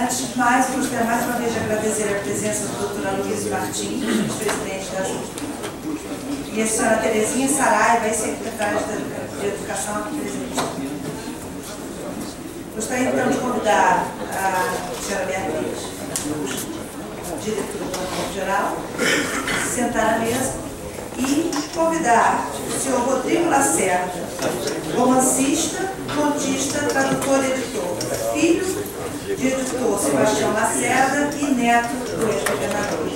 Antes de mais, gostaria mais uma vez de agradecer a presença do Dr. Aloysio Martins, presidente da JUSP, e a senhora Terezinha Saraiva, secretária de Educação aqui presente. Gostaria então de convidar a senhora Beatriz, diretora do Banco Geral, a se sentar à mesa e convidar o senhor Rodrigo Lacerda, romancista, contista, tradutor e editor, filho de editor Sebastião Lacerda e neto do ex-governador.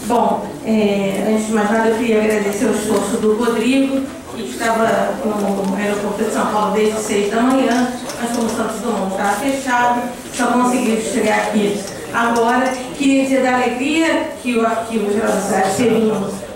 Bom, antes de mais nada eu queria agradecer o esforço do Rodrigo, que estava no aeroporto de São Paulo desde 6 da manhã, mas como Santos Dumont estava fechado, só conseguiu chegar aqui agora. Queria dizer da alegria que o Arquivo Geral da Cidade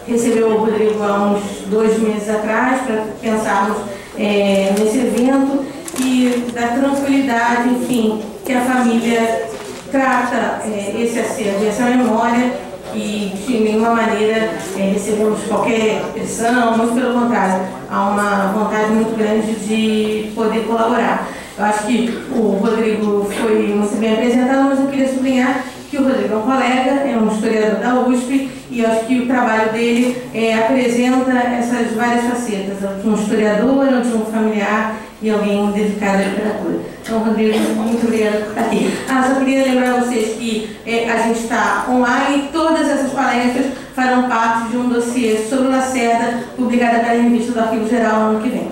recebeu o Rodrigo há uns 2 meses atrás, para pensarmos nesse evento, e da tranquilidade, enfim, que a família trata esse acervo, essa memória, e de nenhuma maneira recebemos qualquer pressão, muito pelo contrário, há uma vontade muito grande de poder colaborar. Eu acho que o Rodrigo foi muito bem apresentado, mas eu queria sublinhar que o Rodrigo é um colega, é um historiador da USP, e eu acho que o trabalho dele apresenta essas várias facetas, de um historiador, de um familiar e alguém dedicado à literatura. Então, Rodrigo, muito obrigada por estar aqui. Só queria lembrar a vocês que a gente está online, todas essas palestras farão parte de um dossiê sobre o Lacerda, publicada pela revista do Arquivo Geral no ano que vem.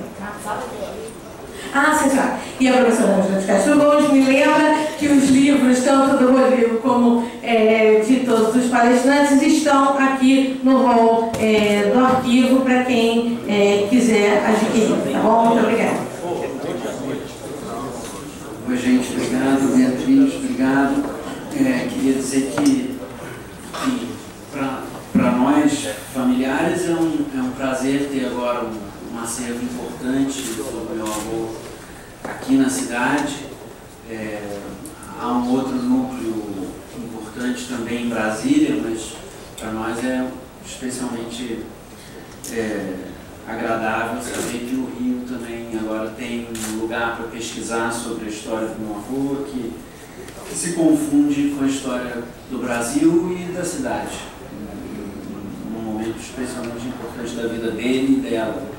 Sim, claro. E a professora Angela de Castro Gomes me lembra que os livros, tanto do Rodrigo como de todos os palestrantes, estão aqui no hall do arquivo para quem quiser adquirir. Tá bom? Muito obrigada. Oi, gente, obrigado. Beatriz, obrigado. Queria dizer que para nós, familiares, é um prazer ter agora um acervo importante sobre meu avô aqui na cidade. Há um outro núcleo importante também em Brasília, mas para nós é especialmente agradável saber que o Rio também agora tem um lugar para pesquisar sobre a história do meu avô, que se confunde com a história do Brasil e da cidade, num momento especialmente importante da vida dele e dela.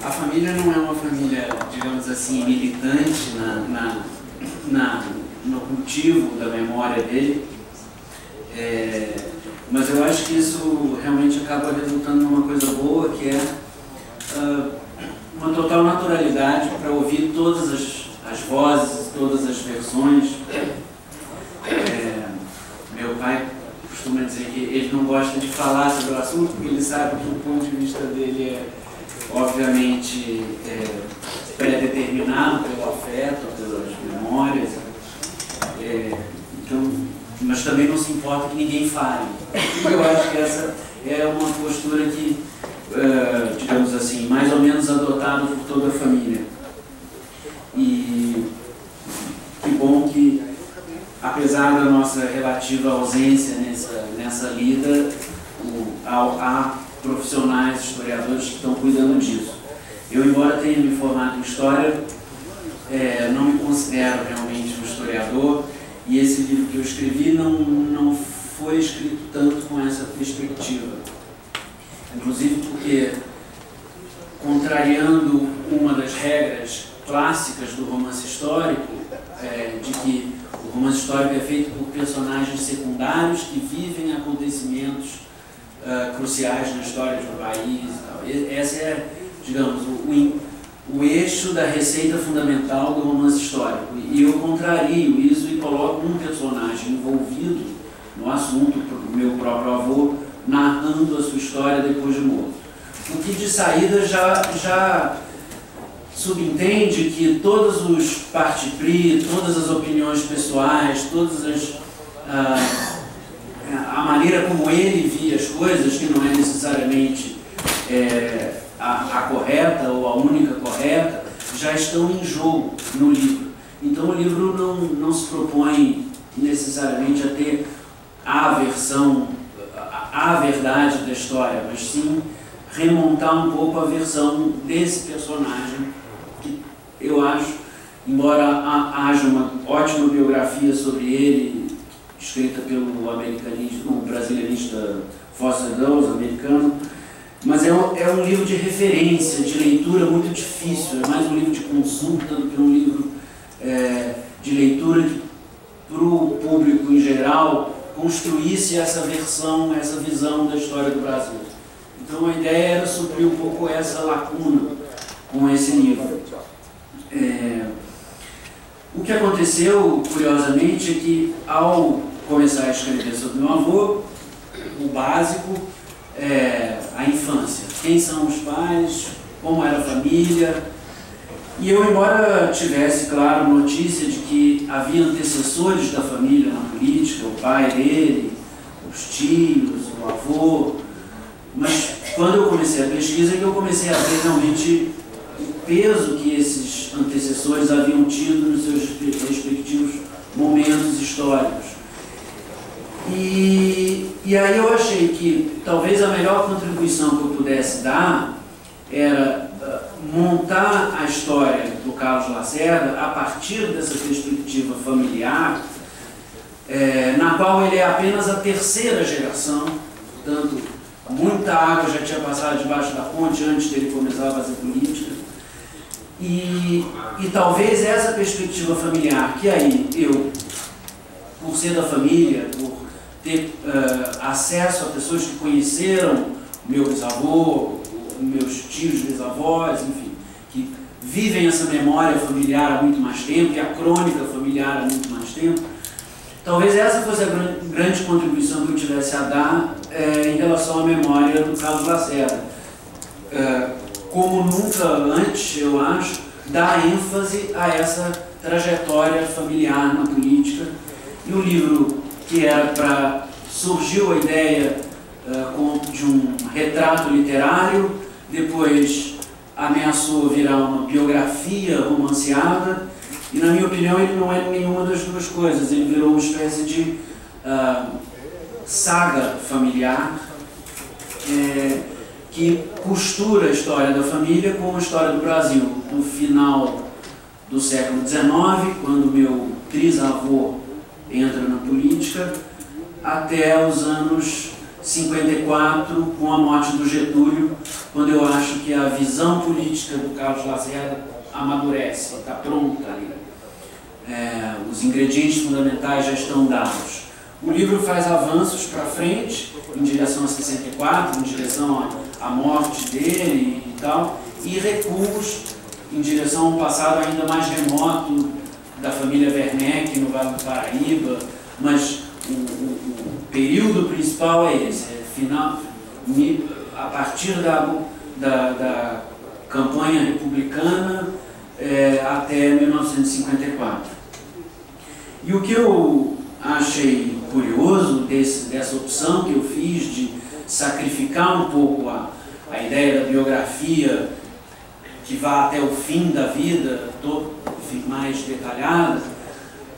A família não é uma família, digamos assim, militante no cultivo da memória dele, mas eu acho que isso realmente acaba resultando numa coisa boa, que é uma total naturalidade para ouvir todas as vozes, todas as versões. Meu pai costuma dizer que ele não gosta de falar sobre o assunto, porque ele sabe que o ponto de vista dele obviamente, pré-determinado pelo afeto, pelas memórias. Mas também não se importa que ninguém fale. Eu acho que essa é uma postura que, digamos assim, mais ou menos adotada por toda a família. E que bom que, apesar da nossa relativa ausência nessa lida, há profissionais, historiadores que estão cuidando disso. Eu, embora tenha me formado em História, não me considero realmente um historiador, e esse livro que eu escrevi não foi escrito tanto com essa perspectiva. Inclusive porque, contrariando uma das regras clássicas do romance histórico, de que o romance histórico é feito por personagens secundários que vivem acontecimentos cruciais na história de um país. Essa é, digamos, o eixo da receita fundamental do romance histórico. E eu contrario isso e coloco um personagem envolvido no assunto, o meu próprio avô, narrando a sua história depois de morto. O que de saída já subentende que todos os parti-pris, todas as opiniões pessoais, a maneira como ele via as coisas, que não é necessariamente a correta ou a única correta, já estão em jogo no livro. Então o livro não se propõe necessariamente a ter a versão, a verdade da história, mas sim remontar um pouco a versão desse personagem, que eu acho, embora haja uma ótima biografia sobre ele, escrita pelo americanista, um brasileirista Foster Dulles, americano, mas é um livro de referência, de leitura muito difícil, é mais um livro de consulta do que um livro de leitura que, para o público em geral, construísse essa versão, essa visão da história do Brasil. Então a ideia era suprir um pouco essa lacuna com esse livro. O que aconteceu, curiosamente, é que ao começar a escrever sobre meu avô, o básico é a infância. Quem são os pais, como era a família. E eu, embora tivesse, claro, notícia de que havia antecessores da família na política, o pai dele, os tios, o avô, mas quando eu comecei a pesquisa é que eu comecei a ver realmente o peso que esses antecessores haviam tido nos seus respectivos momentos históricos. E aí eu achei que talvez a melhor contribuição que eu pudesse dar era montar a história do Carlos Lacerda a partir dessa perspectiva familiar, na qual ele é apenas a terceira geração, portanto, muita água já tinha passado debaixo da ponte antes dele começar a fazer política. E talvez essa perspectiva familiar, que aí eu, por ser da família, por ter acesso a pessoas que conheceram meu bisavô, meus tios, bisavós, enfim, que vivem essa memória familiar há muito mais tempo, e a crônica familiar há muito mais tempo, talvez essa fosse a grande contribuição que eu tivesse a dar em relação à memória do Carlos Lacerda. Como nunca antes, eu acho, dar ênfase a essa trajetória familiar na política. E o livro que era para... surgiu a ideia de um retrato literário, depois ameaçou virar uma biografia romanceada, e na minha opinião ele não é nenhuma das duas coisas, ele virou uma espécie de saga familiar, que costura a história da família com a história do Brasil, do final do século XIX, quando meu trisavô entra na política, até os anos 54, com a morte do Getúlio, quando eu acho que a visão política do Carlos Lacerda amadurece, está pronta ali. Os ingredientes fundamentais já estão dados. O livro faz avanços para frente, em direção a 64, em direção à morte dele e tal, e recuos em direção a um passado ainda mais remoto da família Werneck, no Vale do Paraíba, mas o período principal é esse, a partir da campanha republicana até 1954. E o que eu achei curioso dessa opção que eu fiz de sacrificar um pouco a ideia da biografia que vá até o fim da vida, mais detalhada,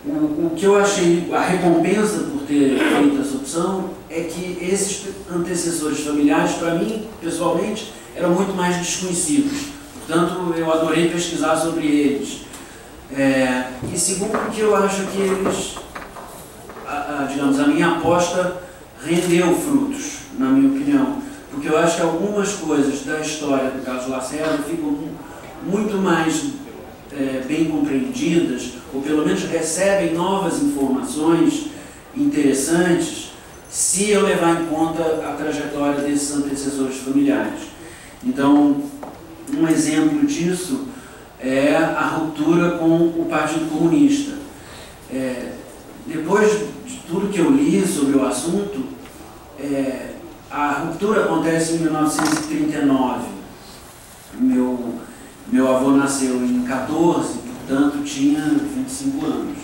o que eu achei, a recompensa por ter feito essa opção é que esses antecessores familiares, para mim, pessoalmente, eram muito mais desconhecidos. Portanto, eu adorei pesquisar sobre eles. E segundo, que eu acho que eles, digamos, a minha aposta rendeu frutos, na minha opinião. Porque eu acho que algumas coisas da história do Carlos Lacerda ficam muito mais bem compreendidas, ou pelo menos recebem novas informações interessantes, se eu levar em conta a trajetória desses antecessores familiares. Então, um exemplo disso é a ruptura com o Partido Comunista. Depois de tudo que eu li sobre o assunto, a ruptura acontece em 1939. Meu avô nasceu em 14, portanto tinha 25 anos.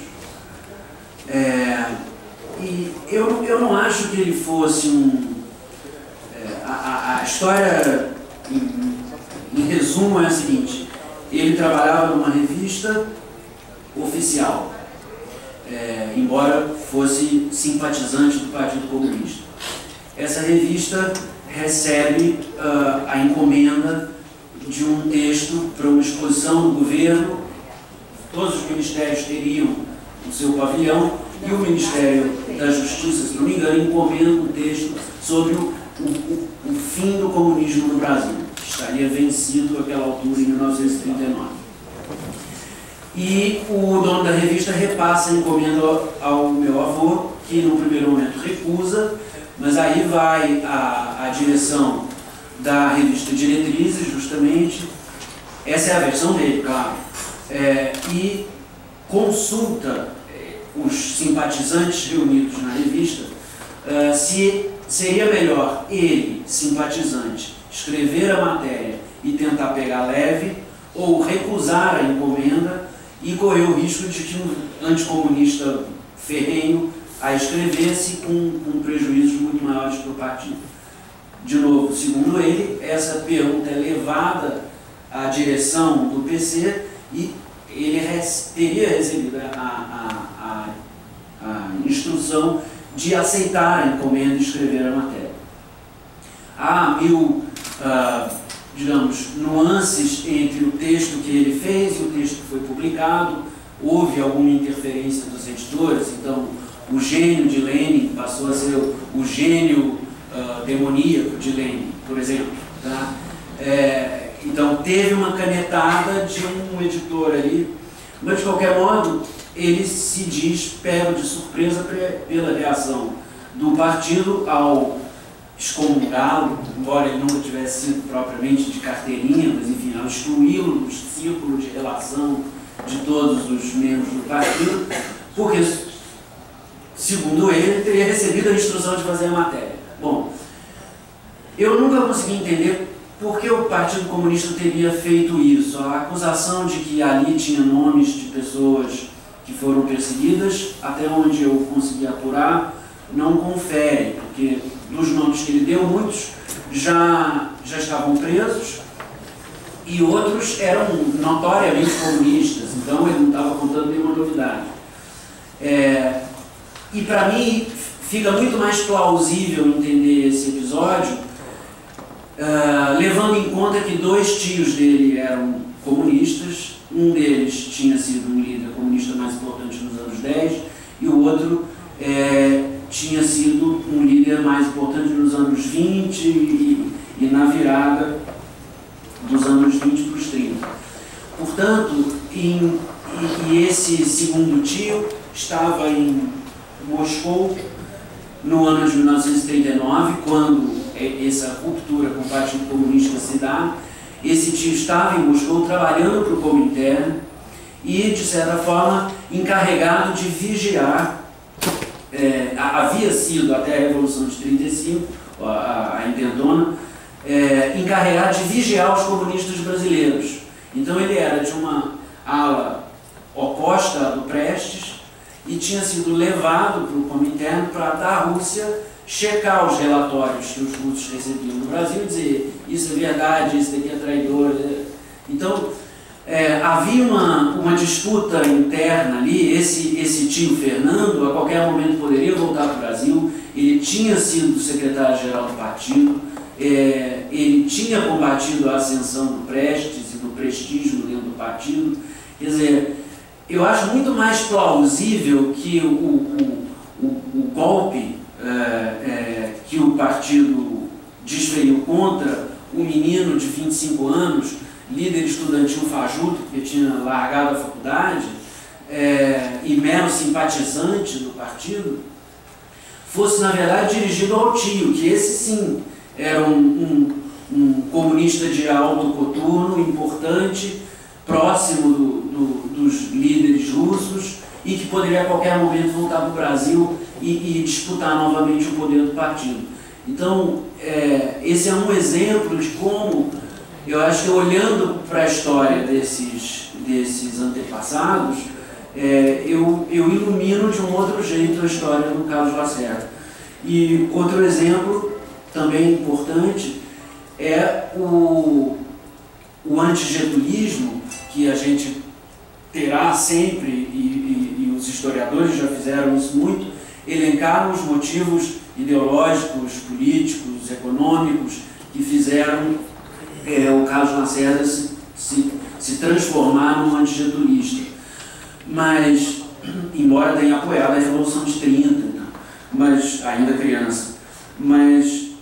E eu não acho que ele fosse a história, em resumo, é a seguinte: ele trabalhava numa revista oficial, embora fosse simpatizante do Partido Comunista. Essa revista recebe a encomenda de um texto para uma exposição do governo. Todos os ministérios teriam o seu pavilhão e o Ministério da Justiça, se não me engano, encomenda um texto sobre o fim do comunismo no Brasil, que estaria vencido àquela altura em 1939. E o dono da revista repassa a encomenda ao meu avô, que no primeiro momento recusa, mas aí vai a direção da revista Diretrizes, justamente, essa é a versão dele, claro, e consulta os simpatizantes reunidos na revista se seria melhor ele, simpatizante, escrever a matéria e tentar pegar leve, ou recusar a encomenda e correr o risco de que um anticomunista ferrenho a escrevesse com prejuízos muito maiores para o partido. De novo, segundo ele, essa pergunta é levada à direção do PC e ele teria recebido a instrução de aceitar a encomenda e escrever a matéria. Há digamos, nuances entre o texto que ele fez e o texto que foi publicado. Houve alguma interferência dos editores, então o gênio de Lenin passou a ser o gênio demoníaco de Lenin, por exemplo. Tá? Então teve uma canetada de um editor ali, mas de qualquer modo ele se diz pego de surpresa pela reação do partido ao excomungá-lo, embora ele nunca tivesse sido propriamente de carteirinha, mas enfim, ao excluí-lo do círculo de relação de todos os membros do partido, porque, segundo ele teria recebido a instrução de fazer a matéria. Bom, eu nunca consegui entender por que o Partido Comunista teria feito isso. A acusação de que ali tinha nomes de pessoas que foram perseguidas, até onde eu consegui apurar, não confere, porque dos nomes que ele deu, muitos já estavam presos e outros eram notoriamente comunistas, então ele não estava contando nenhuma novidade. E para mim fica muito mais plausível entender esse episódio levando em conta que dois tios dele eram comunistas, um deles tinha sido um líder comunista mais importante nos anos 10 e o outro tinha sido um líder mais importante nos anos 20 e na virada dos anos 20 para os 30. Portanto, e esse segundo tio estava em Moscou no ano de 1939, quando essa ruptura com o Partido Comunista se dá. Esse tio estava em Moscou trabalhando para o Comintern e, de certa forma, encarregado de vigiar. Havia sido, até a Revolução de 35, a intentona, encarregado de vigiar os comunistas brasileiros. Então ele era de uma ala oposta à do Prestes e tinha sido levado para o Comintern para da Rússia checar os relatórios que os russos recebiam no Brasil e dizer isso é verdade, isso daqui é traidor. Então havia uma disputa interna ali. Esse tio Fernando a qualquer momento poderia voltar para o Brasil. Ele tinha sido secretário-geral do partido, ele tinha combatido a ascensão do Prestes e do prestígio dentro do partido. Quer dizer, eu acho muito mais plausível que o golpe que o partido desferiu contra o menino de 25 anos, líder estudantil fajuto, que tinha largado a faculdade, e mero simpatizante do partido, fosse, na verdade, dirigido ao tio, que esse sim era um comunista de alto coturno, importante, próximo dos líderes russos, e que poderia a qualquer momento voltar para o Brasil e disputar novamente o poder do partido. Então, esse é um exemplo de como, eu acho que olhando para a história desses antepassados, eu ilumino de um outro jeito a história do Carlos Lacerda. E outro exemplo, também importante, é o antigetulismo, que a gente terá sempre, e os historiadores já fizeram isso muito, elencar os motivos ideológicos, políticos, econômicos que fizeram o Carlos Lacerda se transformar num antigetulista. Mas, embora tenha apoiado a Revolução de 30, mas ainda criança, mas,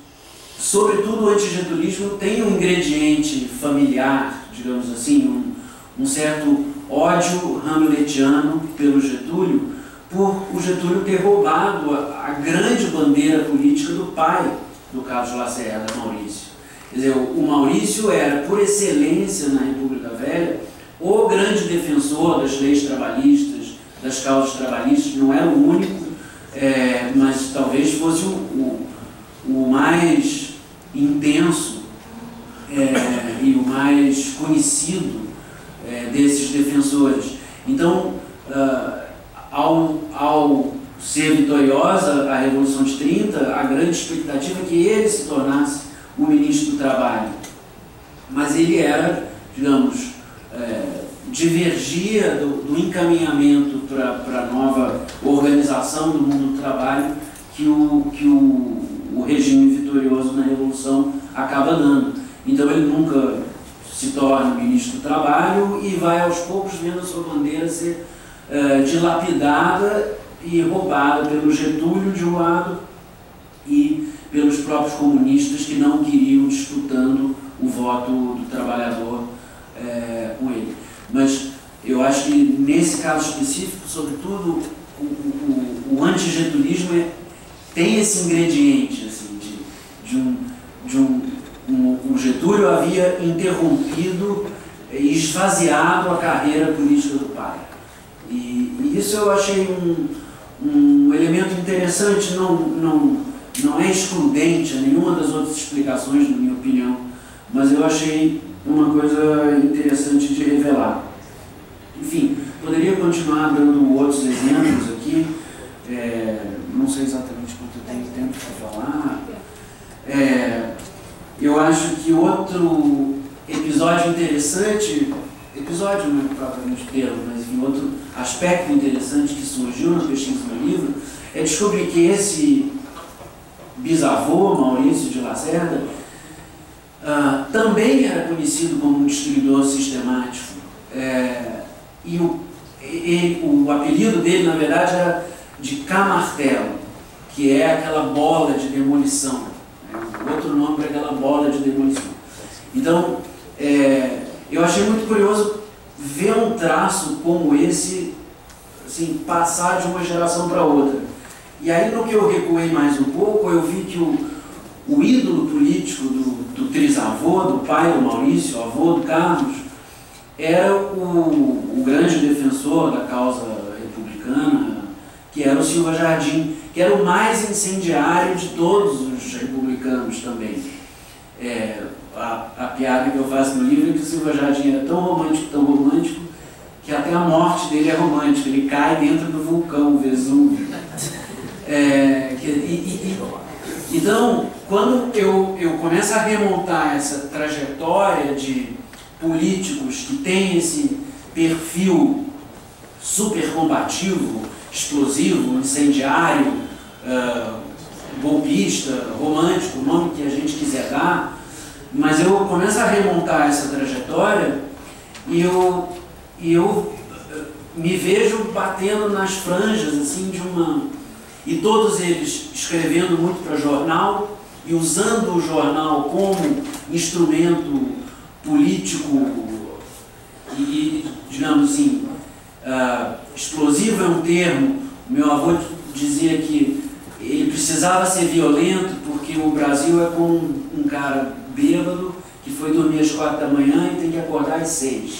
sobretudo, o antigetulismo tem um ingrediente familiar, digamos assim, um certo ódio hamletiano pelo Getúlio, por o Getúlio ter roubado a grande bandeira política do pai do Carlos Lacerda, Maurício. Quer dizer, o Maurício era, por excelência na República Velha, o grande defensor das leis trabalhistas, das causas trabalhistas, não era o único, mas talvez fosse o mais intenso e o mais conhecido desses defensores. Então, ao ser vitoriosa a Revolução de 30, a grande expectativa é que ele se tornasse o ministro do Trabalho. Mas ele era, digamos, divergia do encaminhamento para a nova organização do mundo do trabalho que o regime vitorioso na Revolução acaba dando. Então ele nunca se torna ministro do Trabalho e vai aos poucos vendo a sua bandeira ser dilapidada e roubada pelo Getúlio de um lado e pelos próprios comunistas que não queriam disputando o voto do trabalhador com ele. Mas eu acho que nesse caso específico, sobretudo, o antigetulismo tem esse ingrediente assim, o Getúlio havia interrompido e esvaziado a carreira política do pai. E isso eu achei um elemento interessante, não é excludente a nenhuma das outras explicações, na minha opinião, mas eu achei uma coisa interessante de revelar. Enfim, poderia continuar dando outros exemplos aqui, não sei exatamente quanto eu tenho tempo para falar. Eu acho que outro episódio interessante, episódio não é propriamente termo, mas enfim, outro aspecto interessante que surgiu na pesquisa do livro é descobrir que esse bisavô, Maurício de Lacerda, também era conhecido como um destruidor sistemático. E o apelido dele, na verdade, era de Camartelo, que é aquela bola de demolição. Outro nome para aquela bola de demolição. Então, eu achei muito curioso ver um traço como esse assim, passar de uma geração para outra. E aí, no que eu recuei mais um pouco, eu vi que o ídolo político do trisavô, do pai do Maurício, o avô do Carlos, era o grande defensor da causa republicana, que era o Silva Jardim, que era o mais incendiário de todos os republicanos também. A piada que eu faço no livro é que o Silva Jardim era tão romântico, que até a morte dele é romântica, ele cai dentro do vulcão Vesúvio. Então, quando eu começo a remontar essa trajetória de políticos que têm esse perfil super combativo, explosivo, incendiário, golpista, romântico, o nome que a gente quiser dar, mas eu começo a remontar essa trajetória e eu me vejo batendo nas franjas assim, e todos eles escrevendo muito para jornal e usando o jornal como instrumento político e digamos assim, explosivo é um termo. Meu avô dizia que ele precisava ser violento porque o Brasil é como um cara bêbado que foi dormir às 4 da manhã e tem que acordar às 6.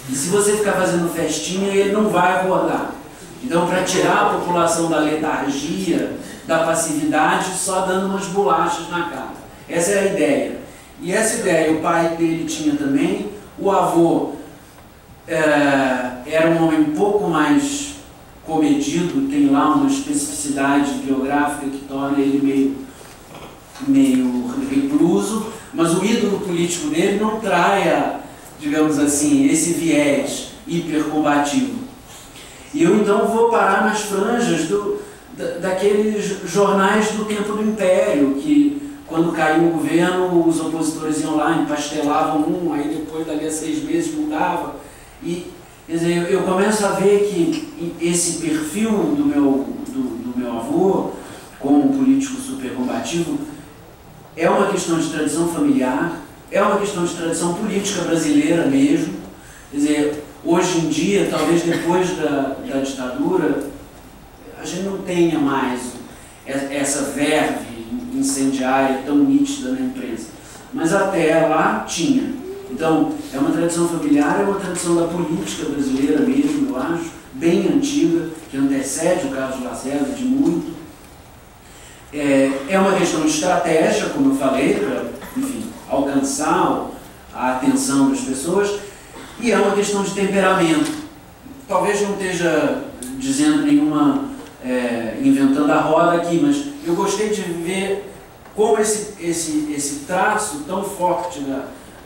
E se você ficar fazendo festinha, ele não vai acordar. Então, para tirar a população da letargia, da passividade, só dando umas bolachas na cara. Essa é a ideia. E essa ideia o pai dele tinha também. O avô era um homem um pouco mais comedido, tem lá uma especificidade biográfica que torna ele meio recluso, mas o ídolo político dele não trai, digamos assim, esse viés. hipercombativo. E eu então vou parar nas franjas daqueles jornais do tempo do Império, que quando caiu o governo, os opositores iam lá, empastelavam aí depois, dali a 6 meses, mudava. E, quer dizer, eu começo a ver que esse perfil do meu avô, como político supercombativo, é uma questão de tradição familiar, é uma questão de tradição política brasileira mesmo. Quer dizer, hoje em dia, talvez depois da ditadura, a gente não tenha mais essa verve incendiária tão nítida na imprensa. Mas até lá tinha. Então, é uma tradição familiar, é uma tradição da política brasileira mesmo, eu acho, bem antiga, que antecede o Carlos Lacerda de muito. É uma questão de estratégia, como eu falei, para, enfim, alcançar a atenção das pessoas, e é uma questão de temperamento. Talvez não esteja dizendo nenhuma, inventando a roda aqui, mas eu gostei de ver como esse traço tão forte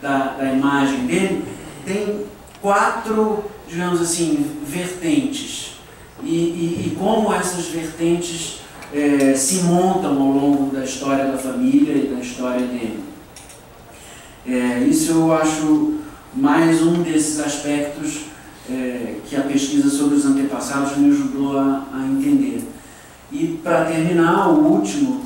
da imagem dele tem 4, digamos assim, vertentes, e como essas vertentes se montam ao longo da história da família e da história dele. Isso eu acho mais um desses aspectos que a pesquisa sobre os antepassados me ajudou a entender. E para terminar, o último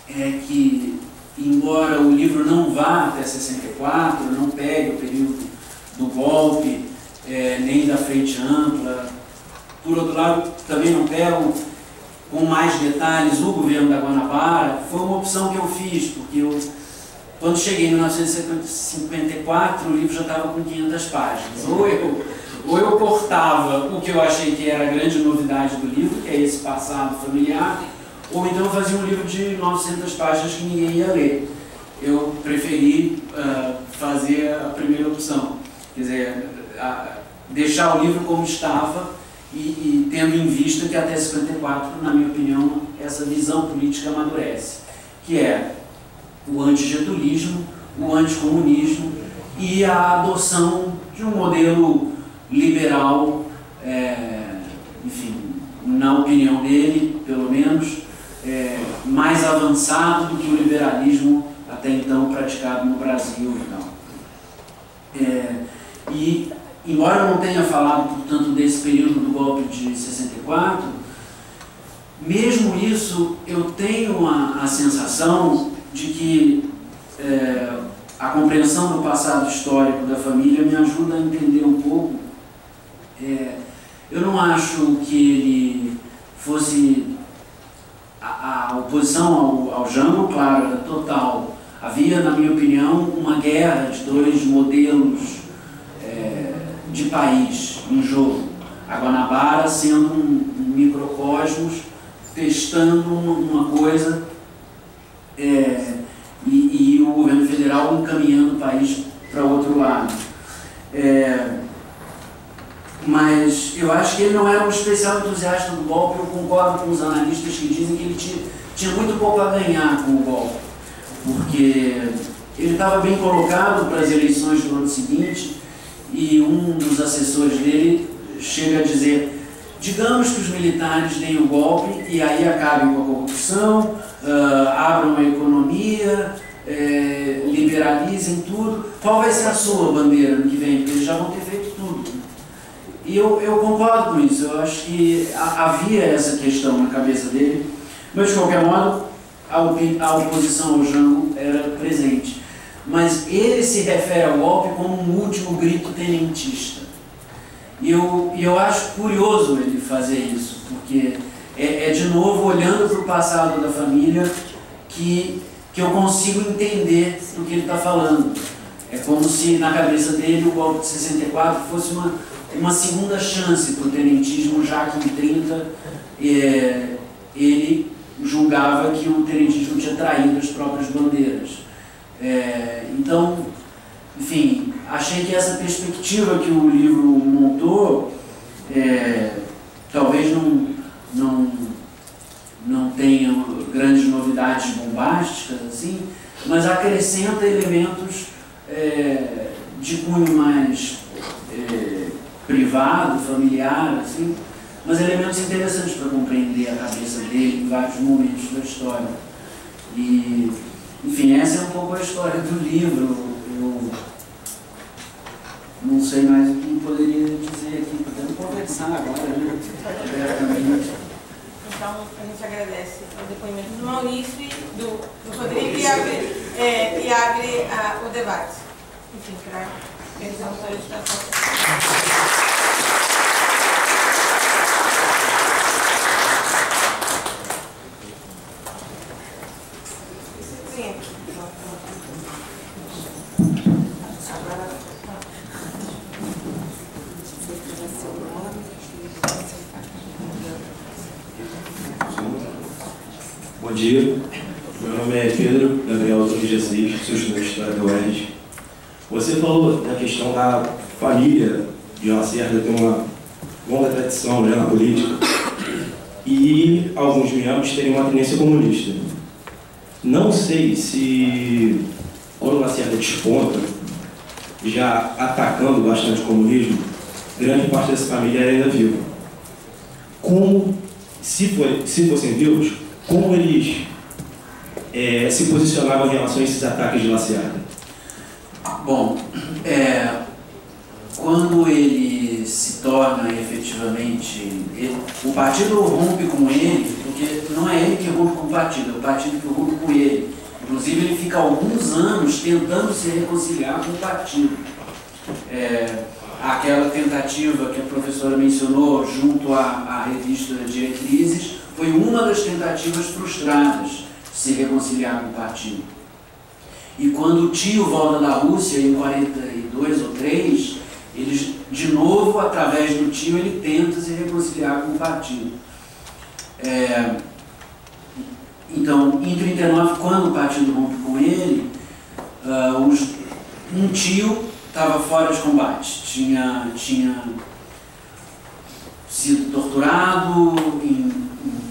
é que, embora o livro não vá até 64, não pegue o período do golpe, nem da Frente Ampla, por outro lado, também não pego com mais detalhes o governo da Guanabara, foi uma opção que eu fiz, porque quando cheguei em 1954, o livro já estava com 500 páginas. Ou eu cortava o que eu achei que era a grande novidade do livro, que é esse passado familiar, ou então eu fazia um livro de 900 páginas que ninguém ia ler. Eu preferi fazer a primeira opção, quer dizer, deixar o livro como estava e tendo em vista que até 54, na minha opinião, essa visão política amadurece, que é o antigetulismo, o anticomunismo e a adoção de um modelo liberal, enfim, na opinião dele, pelo menos, mais avançado do que o liberalismo até então praticado no Brasil e tal. E, embora eu não tenha falado, portanto, desse período do golpe de 64, mesmo isso, eu tenho a sensação de que a compreensão do passado histórico da família me ajuda a entender um pouco. Eu não acho que ele fosse... A oposição ao Jango, claro, era total. Havia, na minha opinião, uma guerra de 2 modelos de país em jogo. A Guanabara sendo um microcosmos, testando uma coisa, e o governo federal encaminhando o país para outro lado. Mas eu acho que ele não era um especial entusiasta do golpe. Eu concordo com os analistas que dizem que ele tinha muito pouco a ganhar com o golpe, porque ele estava bem colocado para as eleições do ano seguinte, e um dos assessores dele chega a dizer: digamos que os militares deem o golpe e aí acabem com a corrupção, abram a economia, liberalizem tudo, qual vai ser a sua bandeira no que vem? Porque eles já vão ter feito tudo. E eu concordo com isso. Eu acho que havia essa questão na cabeça dele, mas de qualquer modo a oposição ao Jango era presente. Mas ele se refere ao golpe como um último grito tenentista. E eu acho curioso ele fazer isso, porque de novo olhando para o passado da família que eu consigo entender do que ele está falando. É como se na cabeça dele o golpe de 64 fosse uma segunda chance para o tenentismo, já que em 30 ele julgava que o tenentismo tinha traído as próprias bandeiras. Então, enfim, achei que essa perspectiva que o livro montou talvez não tenha grandes novidades bombásticas, assim, mas acrescenta elementos de cunho mais privado, familiar, assim, mas elementos interessantes para compreender a cabeça dele em vários momentos da história. E, enfim, essa é um pouco a história do livro. Eu não sei mais o que poderia dizer aqui, podemos conversar agora, né? Então, a gente agradece o depoimento do Maurício e do Rodrigo e abre o debate. Enfim, para realizar a solicitação. Bom dia, meu nome é Pedro Gabriel Torres, sou estudante de História da UERJ. Você falou da questão da família de Lacerda ter uma longa tradição já na política e alguns membros terem uma tendência comunista. Não sei se, quando Lacerda desponta, já atacando bastante o comunismo, grande parte dessa família era ainda viva. Como, se fossem vivos, como eles se posicionavam em relação a esses ataques de Lacerda? Bom, quando ele se torna efetivamente... o partido rompe com ele, porque não é ele que rompe com o partido, é o partido que rompe com ele. Inclusive, ele fica alguns anos tentando se reconciliar com o partido. Aquela tentativa que a professora mencionou junto à revista Diretrizes foi uma das tentativas frustradas de se reconciliar com o partido. E quando o tio volta da Rússia, em 42 ou 3, eles, de novo, através do tio, ele tenta se reconciliar com o partido. Então, em 39, quando o partido rompe com ele, um tio estava fora de combate, tinha sido torturado em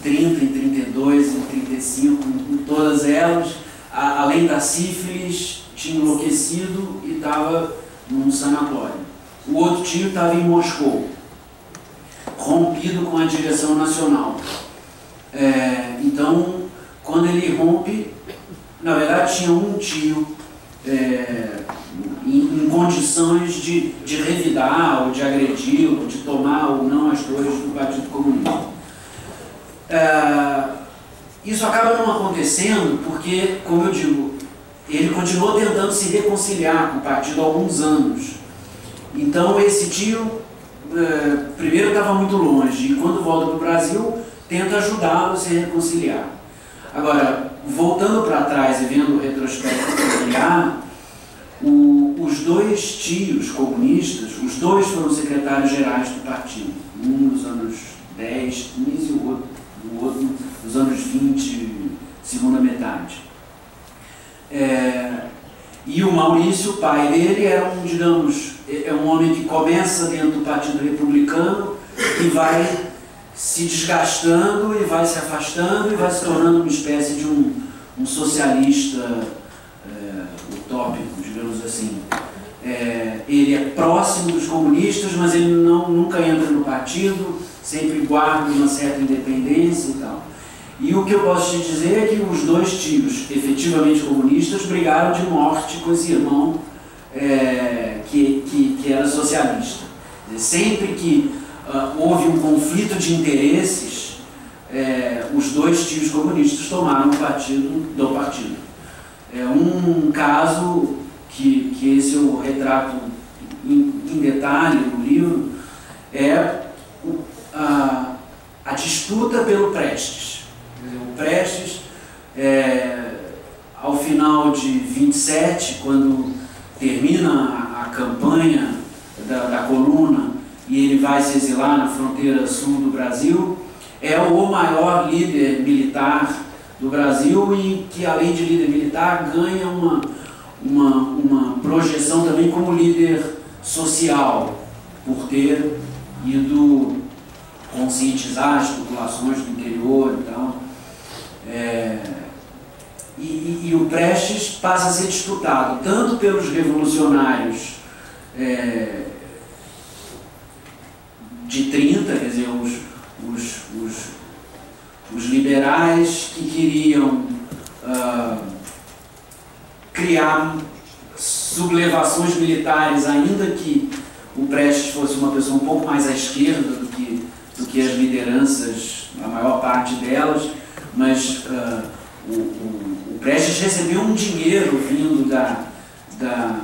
30, em 32, em 35, em todas elas, além da sífilis, tinha enlouquecido e estava num sanatório. O outro tio estava em Moscou, rompido com a direção nacional. Então, quando ele rompe, na verdade tinha um tio em condições de revidar, ou de agredir, ou de tomar ou não as dores do Partido Comunista. Isso acaba não acontecendo porque, como eu digo, ele continuou tentando se reconciliar com o partido há alguns anos. Então esse tio, primeiro estava muito longe, e quando volta para o Brasil, tenta ajudá-lo a se reconciliar. Agora, voltando para trás e vendo o retrospecto familiar, os dois tios comunistas, os dois foram secretários gerais do partido, um nos anos 10, 15 e o outro nos anos 20, segunda metade. E o Maurício, o pai dele, era um homem que começa dentro do Partido Republicano e vai se desgastando e vai se afastando e vai se tornando uma espécie de um socialista utópico, digamos assim. Ele é próximo dos comunistas, mas ele nunca entra no partido, sempre guarda uma certa independência e tal. E o que eu posso te dizer é que os dois tios, efetivamente comunistas, brigaram de morte com esse irmão que era socialista. Sempre que houve um conflito de interesses, os dois tios comunistas tomaram o partido do partido. Um caso que esse eu retrato em detalhe no livro é a disputa pelo Prestes. O Prestes, ao final de 27, quando termina a campanha da coluna e ele vai se exilar na fronteira sul do Brasil, é o maior líder militar do Brasil e que, além de líder militar, ganha uma projeção também como líder social, por ter ido conscientizar as populações do interior e tal. E o Prestes passa a ser disputado tanto pelos revolucionários de 30, quer dizer, os liberais que queriam criar sublevações militares, ainda que o Prestes fosse uma pessoa um pouco mais à esquerda do que as lideranças, a maior parte delas, mas o Prestes recebeu um dinheiro vindo da